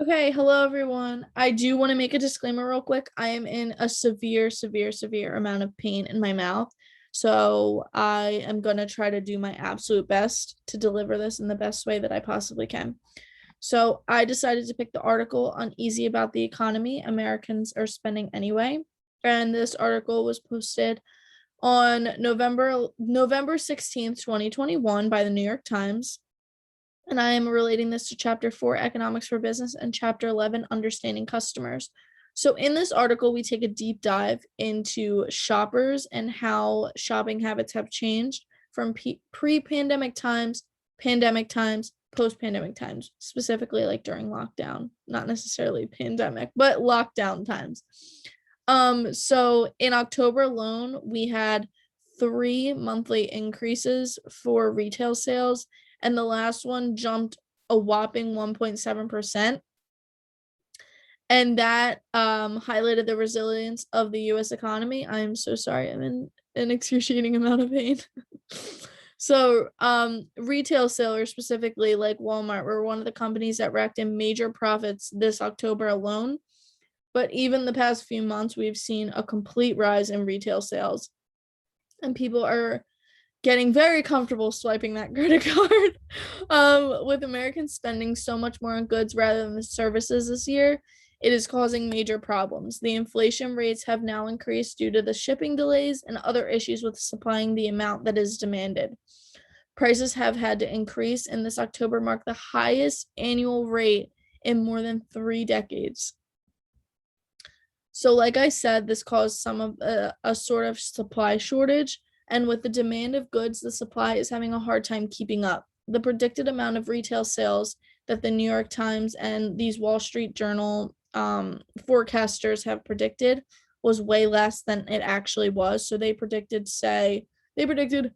Okay, hello everyone. I do want to make a disclaimer real quick. I am in a severe amount of pain in my mouth. So I am going to try to do my absolute best to deliver this in the best way that I possibly can. So I decided to pick the article Uneasy about the economy Americans are spending anyway. And this article was posted on November 16th, 2021 by the New York Times, and I am relating this to Chapter 4, Economics for Business, and Chapter 11, Understanding Customers. So, in this article, we take a deep dive into shoppers and how shopping habits have changed from pre pandemic times, post pandemic times, specifically like during lockdown, not necessarily pandemic, but lockdown times. So in October alone, we had 3 monthly increases for retail sales, and the last one jumped a whopping 1.7%. And that highlighted the resilience of the US economy. I'm so sorry. I'm in an excruciating amount of pain. So retail sellers, specifically like Walmart, were one of the companies that racked in major profits this October alone. But even the past few months, we've seen a complete rise in retail sales. And people are getting very comfortable swiping that credit card. With Americans spending so much more on goods rather than services this year, it is causing major problems. The inflation rates have now increased due to the shipping delays and other issues with supplying the amount that is demanded. Prices have had to increase, and this October marked the highest annual rate in more than 3 decades. So, like I said, this caused some of a sort of supply shortage, and with the demand of goods, the supply is having a hard time keeping up. The predicted amount of retail sales that the New York Times and these Wall Street Journal forecasters have predicted was way less than it actually was. So they predicted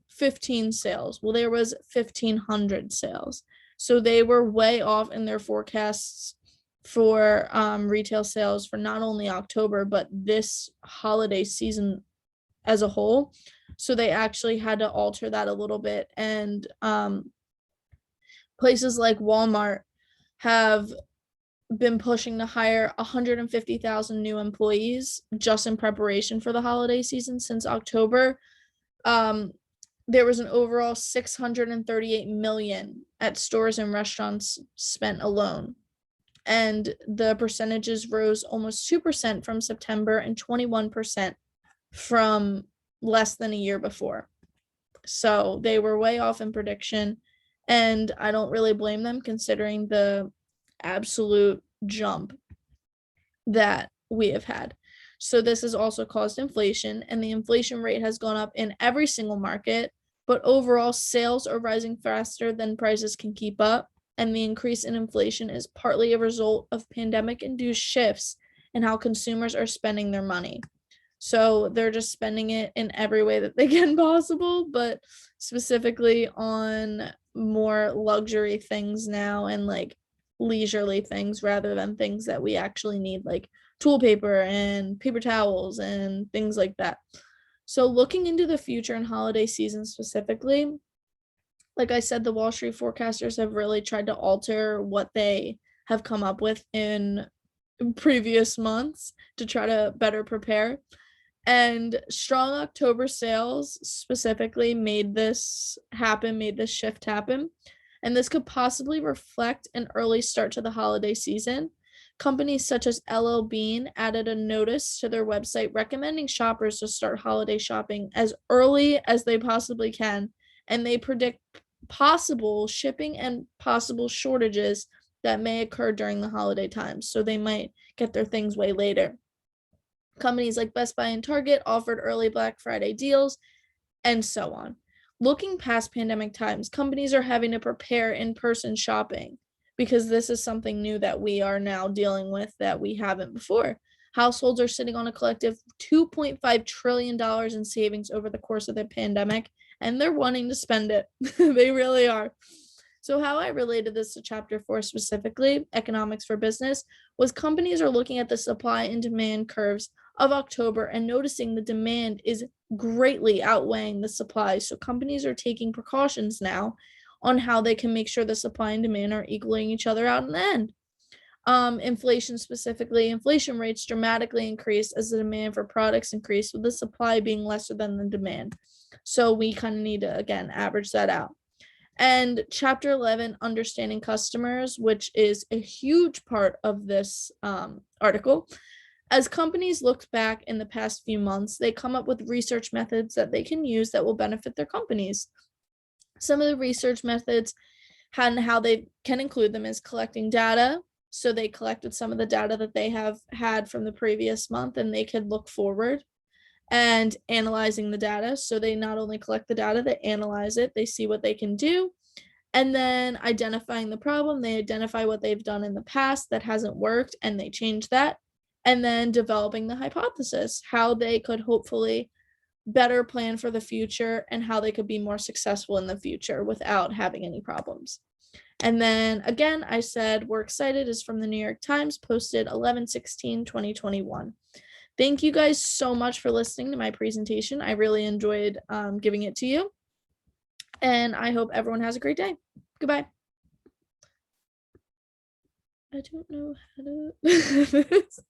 15 sales. Well, there was 1,500 sales. So they were way off in their forecasts for retail sales for not only October, but this holiday season as a whole. So they actually had to alter that a little bit. And places like Walmart have been pushing to hire 150,000 new employees just in preparation for the holiday season since October. There was an overall 638 million at stores and restaurants spent alone, and the percentages rose almost 2% from September and 21% from less than a year before. So they were way off in prediction, and I don't really blame them considering the absolute jump that we have had. So this has also caused inflation, and the inflation rate has gone up in every single market, but overall sales are rising faster than prices can keep up, and the increase in inflation is partly a result of pandemic-induced shifts in how consumers are spending their money. So they're just spending it in every way that they can possible, but specifically on more luxury things now and like leisurely things rather than things that we actually need, like tool paper and paper towels and things like that. So looking into the future and holiday season specifically, like I said, the Wall Street forecasters have really tried to alter what they have come up with in previous months to try to better prepare. And strong October sales specifically made this shift happen. And this could possibly reflect an early start to the holiday season. Companies such as LL Bean added a notice to their website recommending shoppers to start holiday shopping as early as they possibly can. And they predict possible shipping and possible shortages that may occur during the holiday times. So they might get their things way later. Companies like Best Buy and Target offered early Black Friday deals, and so on. Looking past pandemic times, companies are having to prepare in-person shopping because this is something new that we are now dealing with that we haven't before. Households are sitting on a collective $2.5 trillion in savings over the course of the pandemic, and they're wanting to spend it. They really are. So how I related this to Chapter 4 specifically, Economics for Business, was companies are looking at the supply and demand curves of October and noticing the demand is greatly outweighing the supply. So companies are taking precautions now on how they can make sure the supply and demand are equaling each other out in the end. Inflation specifically, inflation rates dramatically increased as the demand for products increased, with the supply being lesser than the demand. So we kind of need to, again, average that out. And chapter 11, understanding customers, which is a huge part of this article. As companies look back in the past few months, they come up with research methods that they can use that will benefit their companies. Some of the research methods and how they can include them is collecting data. So they collected some of the data that they have had from the previous month, and they could look forward, and analyzing the data. So they not only collect the data, they analyze it, they see what they can do, and then identifying the problem, they identify what they've done in the past that hasn't worked and they change that, and then developing the hypothesis, how they could hopefully better plan for the future and how they could be more successful in the future without having any problems. And then again, I said we're excited is from the New York Times, posted 11/16/2021. Thank you guys so much for listening to my presentation. I really enjoyed giving it to you. And I hope everyone has a great day. Goodbye. I don't know how to